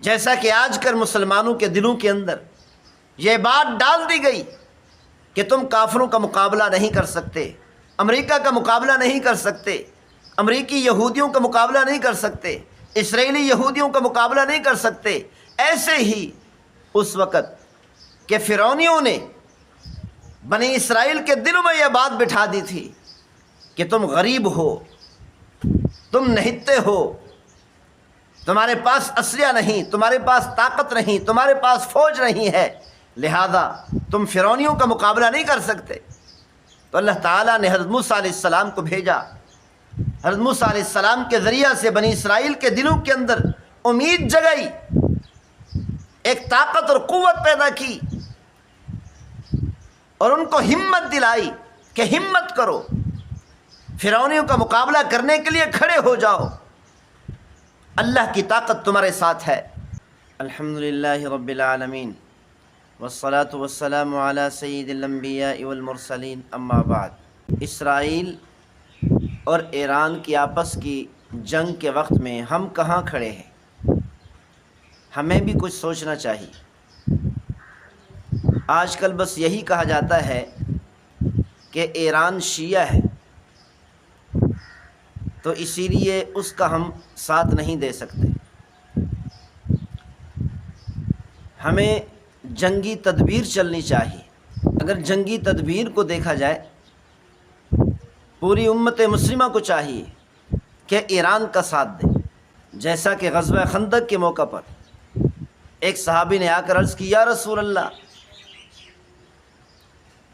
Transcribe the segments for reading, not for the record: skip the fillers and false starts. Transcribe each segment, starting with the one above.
جیسا کہ آج کل مسلمانوں کے دلوں کے اندر یہ بات ڈال دی گئی کہ تم کافروں کا مقابلہ نہیں کر سکتے، امریکہ کا مقابلہ نہیں کر سکتے، امریکی یہودیوں کا مقابلہ نہیں کر سکتے، اسرائیلی یہودیوں کا مقابلہ نہیں کر سکتے۔ ایسے ہی اس وقت کہ فرعونیوں نے بنی اسرائیل کے دلوں میں یہ بات بٹھا دی تھی کہ تم غریب ہو، تم نہتے ہو، تمہارے پاس اسلحہ نہیں، تمہارے پاس طاقت نہیں، تمہارے پاس فوج نہیں ہے، لہذا تم فرعونیوں کا مقابلہ نہیں کر سکتے۔ تو اللہ تعالیٰ نے حضرت موسیٰ علیہ السلام کو بھیجا، حضرت موسیٰ علیہ السلام کے ذریعہ سے بنی اسرائیل کے دلوں کے اندر امید جگائی، ایک طاقت اور قوت پیدا کی اور ان کو ہمت دلائی کہ ہمت کرو، فرعونیوں کا مقابلہ کرنے کے لیے کھڑے ہو جاؤ، اللہ کی طاقت تمہارے ساتھ ہے۔ الحمدللہ رب العالمین والصلاة والسلام علی سید الانبیاء والمرسلین، اما بعد۔ اسرائیل اور ایران کی آپس کی جنگ کے وقت میں ہم کہاں کھڑے ہیں؟ ہمیں بھی کچھ سوچنا چاہیے۔ آج کل بس یہی کہا جاتا ہے کہ ایران شیعہ ہے، تو اسی لیے اس کا ہم ساتھ نہیں دے سکتے۔ ہمیں جنگی تدبیر چلنی چاہیے۔ اگر جنگی تدبیر کو دیکھا جائے، پوری امت مسلمہ کو چاہیے کہ ایران کا ساتھ دے، جیسا کہ غزوہ خندق کے موقع پر ایک صحابی نے آ کر عرض کی، یا رسول اللہ،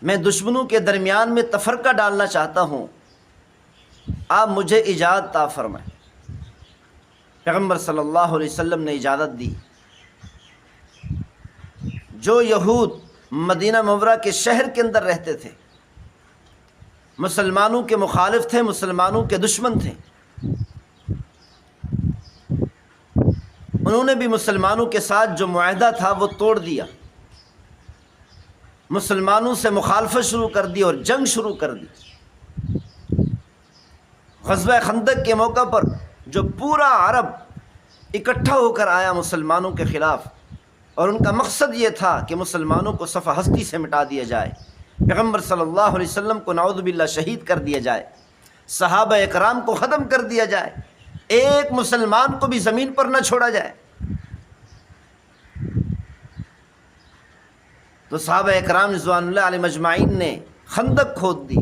میں دشمنوں کے درمیان میں تفرقہ ڈالنا چاہتا ہوں، آپ مجھے اجازت عطا فرمائیں۔ پیغمبر صلی اللہ علیہ وسلم نے اجازت دی۔ جو یہود مدینہ منورہ کے شہر کے اندر رہتے تھے، مسلمانوں کے مخالف تھے، مسلمانوں کے دشمن تھے، انہوں نے بھی مسلمانوں کے ساتھ جو معاہدہ تھا وہ توڑ دیا، مسلمانوں سے مخالفت شروع کر دی اور جنگ شروع کر دی۔ غزوہ خندق کے موقع پر جو پورا عرب اکٹھا ہو کر آیا مسلمانوں کے خلاف، اور ان کا مقصد یہ تھا کہ مسلمانوں کو صفحہ ہستی سے مٹا دیا جائے، پیغمبر صلی اللہ علیہ وسلم کو نعوذ باللہ شہید کر دیا جائے، صحابہ اکرام کو ختم کر دیا جائے، ایک مسلمان کو بھی زمین پر نہ چھوڑا جائے۔ تو صحابہ اکرام رضوان اللہ علیہم اجمعین نے خندق کھود دی۔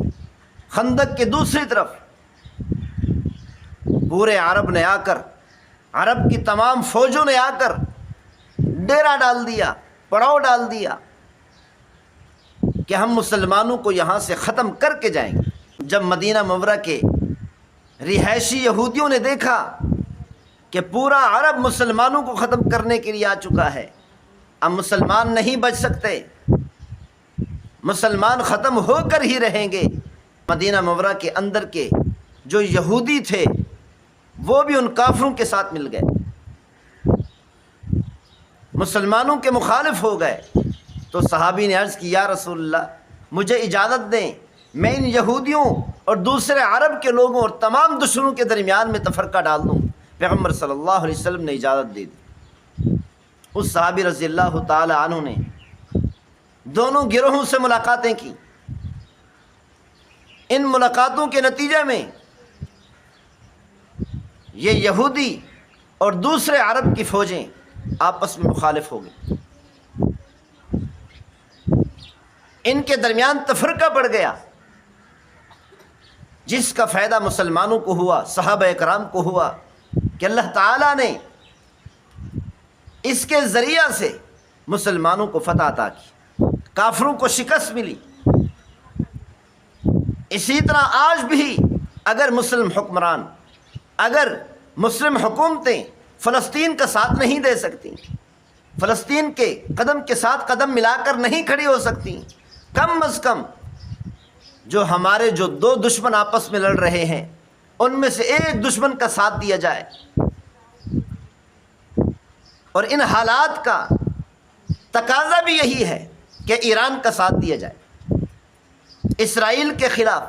خندق کے دوسری طرف پورے عرب نے آ کر، عرب کی تمام فوجوں نے آ کر ڈیرا ڈال دیا، پڑاؤ ڈال دیا کہ ہم مسلمانوں کو یہاں سے ختم کر کے جائیں گے۔ جب مدینہ منورہ کے رہائشی یہودیوں نے دیکھا کہ پورا عرب مسلمانوں کو ختم کرنے کے لیے آ چکا ہے، اب مسلمان نہیں بچ سکتے، مسلمان ختم ہو کر ہی رہیں گے، مدینہ منورہ کے اندر کے جو یہودی تھے وہ بھی ان کافروں کے ساتھ مل گئے، مسلمانوں کے مخالف ہو گئے۔ تو صحابی نے عرض کی، یا رسول اللہ، مجھے اجازت دیں، میں ان یہودیوں اور دوسرے عرب کے لوگوں اور تمام دشمنوں کے درمیان میں تفرقہ ڈال دوں۔ پیغمبر صلی اللہ علیہ وسلم نے اجازت دے دی۔ اس صحابی رضی اللہ تعالی عنہ نے دونوں گروہوں سے ملاقاتیں کی۔ ان ملاقاتوں کے نتیجے میں یہ یہودی اور دوسرے عرب کی فوجیں آپس میں مخالف ہو گئی، ان کے درمیان تفرقہ بڑھ گیا، جس کا فائدہ مسلمانوں کو ہوا، صحابہ اکرام کو ہوا، کہ اللہ تعالیٰ نے اس کے ذریعہ سے مسلمانوں کو فتح عطا کی، کافروں کو شکست ملی۔ اسی طرح آج بھی اگر مسلم حکمران، اگر مسلم حکومتیں فلسطین کا ساتھ نہیں دے سکتی، فلسطین کے قدم کے ساتھ قدم ملا کر نہیں کھڑی ہو سکتی، کم از کم جو ہمارے جو دو دشمن آپس میں لڑ رہے ہیں ان میں سے ایک دشمن کا ساتھ دیا جائے۔ اور ان حالات کا تقاضا بھی یہی ہے کہ ایران کا ساتھ دیا جائے اسرائیل کے خلاف،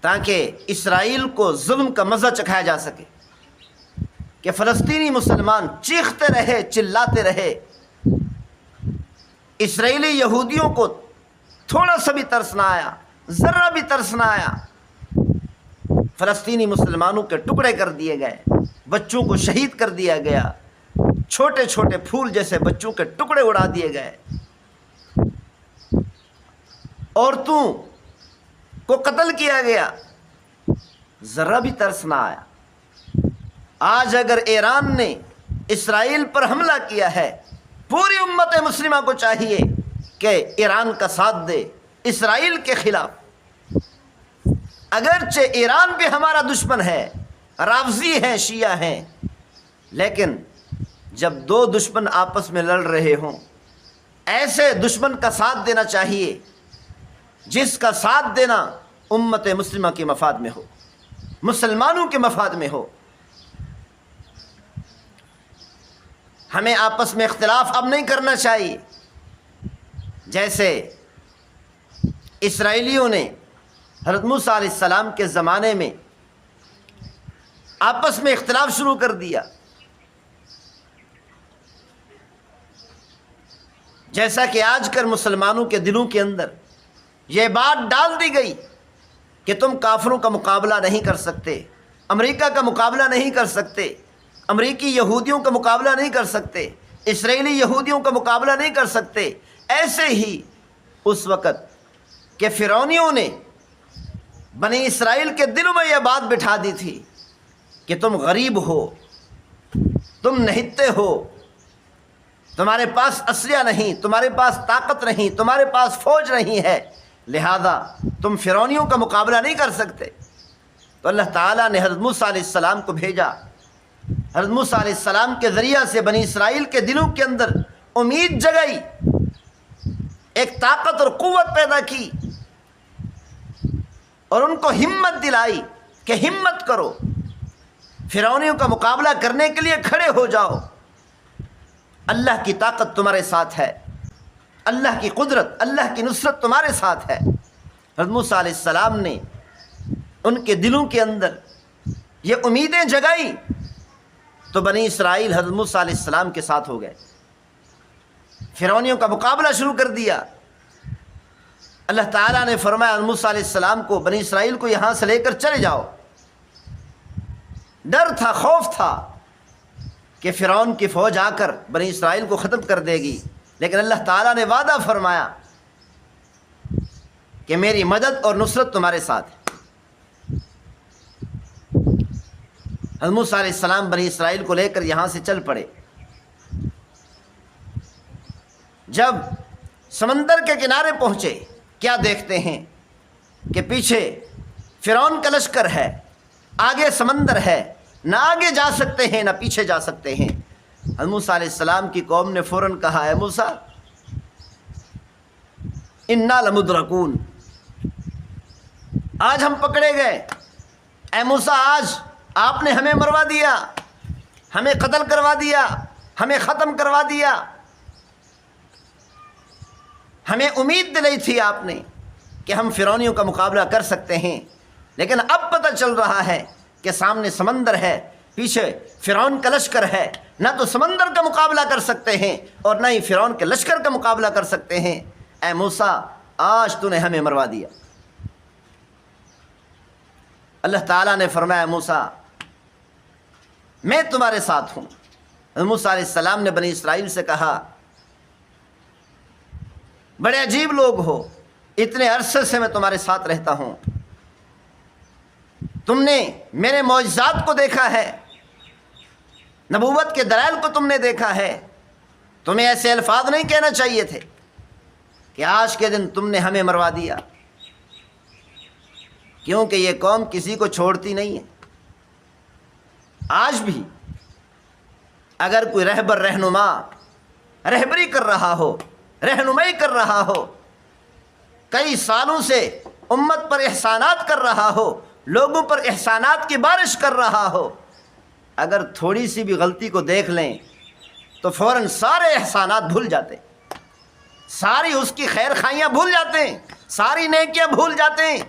تاکہ اسرائیل کو ظلم کا مزہ چکھایا جا سکے کہ فلسطینی مسلمان چیختے رہے، چلاتے رہے، اسرائیلی یہودیوں کو تھوڑا سا بھی ترس نہ آیا، ذرہ بھی ترس نہ آیا۔ فلسطینی مسلمانوں کے ٹکڑے کر دیے گئے، بچوں کو شہید کر دیا گیا، چھوٹے چھوٹے پھول جیسے بچوں کے ٹکڑے اڑا دیے گئے، عورتوں کو قتل کیا گیا، ذرا بھی ترس نہ آیا۔ آج اگر ایران نے اسرائیل پر حملہ کیا ہے، پوری امت مسلمہ کو چاہیے کہ ایران کا ساتھ دے اسرائیل کے خلاف۔ اگرچہ ایران بھی ہمارا دشمن ہے، رافضی ہیں، شیعہ ہیں، لیکن جب دو دشمن آپس میں لڑ رہے ہوں، ایسے دشمن کا ساتھ دینا چاہیے جس کا ساتھ دینا امت مسلمہ کے مفاد میں ہو، مسلمانوں کے مفاد میں ہو۔ ہمیں آپس میں اختلاف اب نہیں کرنا چاہیے، جیسے اسرائیلیوں نے حضرت موسیٰ علیہ السلام کے زمانے میں آپس میں اختلاف شروع کر دیا۔ جیسا کہ آج کل مسلمانوں کے دلوں کے اندر یہ بات ڈال دی گئی کہ تم کافروں کا مقابلہ نہیں کر سکتے، امریکہ کا مقابلہ نہیں کر سکتے، امریکی یہودیوں کا مقابلہ نہیں کر سکتے، اسرائیلی یہودیوں کا مقابلہ نہیں کر سکتے۔ ایسے ہی اس وقت کہ فرعونیوں نے بنی اسرائیل کے دلوں میں یہ بات بٹھا دی تھی کہ تم غریب ہو، تم نہتے ہو، تمہارے پاس اسلحہ نہیں، تمہارے پاس طاقت نہیں، تمہارے پاس فوج نہیں ہے، لہذا تم فرعونیوں کا مقابلہ نہیں کر سکتے۔ تو اللہ تعالیٰ نے حضرت موسیٰ علیہ السلام کو بھیجا، حضرت موسیٰ علیہ السلام کے ذریعہ سے بنی اسرائیل کے دلوں کے اندر امید جگائی، ایک طاقت اور قوت پیدا کی، اور ان کو ہمت دلائی کہ ہمت کرو، فرعونیوں کا مقابلہ کرنے کے لیے کھڑے ہو جاؤ، اللہ کی طاقت تمہارے ساتھ ہے، اللہ کی قدرت، اللہ کی نصرت تمہارے ساتھ ہے۔ حضرت موسیٰ علیہ السلام نے ان کے دلوں کے اندر یہ امیدیں جگائیں، تو بنی اسرائیل حضرت موسیٰ علیہ السلام کے ساتھ ہو گئے، فرعونیوں کا مقابلہ شروع کر دیا۔ اللہ تعالیٰ نے فرمایا حضرت موسیٰ علیہ السلام کو، بنی اسرائیل کو یہاں سے لے کر چلے جاؤ۔ ڈر تھا، خوف تھا کہ فرعون کی فوج آ کر بنی اسرائیل کو ختم کر دے گی، لیکن اللہ تعالیٰ نے وعدہ فرمایا کہ میری مدد اور نصرت تمہارے ساتھ ہے۔ حضرت موسیٰ علیہ السلام بنی اسرائیل کو لے کر یہاں سے چل پڑے۔ جب سمندر کے کنارے پہنچے، کیا دیکھتے ہیں کہ پیچھے فرعون کا لشکر ہے، آگے سمندر ہے، نہ آگے جا سکتے ہیں نہ پیچھے جا سکتے ہیں۔ حضرت موسیٰ علیہ السلام کی قوم نے فوراً کہا، اے موسیٰ انا لمدرکون، آج ہم پکڑے گئے، اے موسیٰ آج آپ نے ہمیں مروا دیا، ہمیں قتل کروا دیا، ہمیں ختم کروا دیا، ہمیں امید دلائی تھی آپ نے کہ ہم فرعونیوں کا مقابلہ کر سکتے ہیں، لیکن اب پتہ چل رہا ہے کہ سامنے سمندر ہے، پیچھے فرعون کا لشکر ہے، نہ تو سمندر کا مقابلہ کر سکتے ہیں اور نہ ہی فرعون کے لشکر کا مقابلہ کر سکتے ہیں۔ اے موسیٰ آج تو نے ہمیں مروا دیا۔ اللہ تعالیٰ نے فرمایا، موسیٰ میں تمہارے ساتھ ہوں۔ موسیٰ علیہ السلام نے بنی اسرائیل سے کہا، بڑے عجیب لوگ ہو، اتنے عرصے سے میں تمہارے ساتھ رہتا ہوں، تم نے میرے معجزات کو دیکھا ہے، نبوت کے دلائل کو تم نے دیکھا ہے، تمہیں ایسے الفاظ نہیں کہنا چاہیے تھے کہ آج کے دن تم نے ہمیں مروا دیا، کیونکہ یہ قوم کسی کو چھوڑتی نہیں ہے۔ آج بھی اگر کوئی رہبر رہنما رہبری کر رہا ہو، رہنمائی کر رہا ہو، کئی سالوں سے امت پر احسانات کر رہا ہو، لوگوں پر احسانات کی بارش کر رہا ہو، اگر تھوڑی سی بھی غلطی کو دیکھ لیں تو فوراً سارے احسانات بھول جاتے، ساری اس کی خیر خائیاں بھول جاتے ہیں، ساری نیکیاں بھول جاتے ہیں،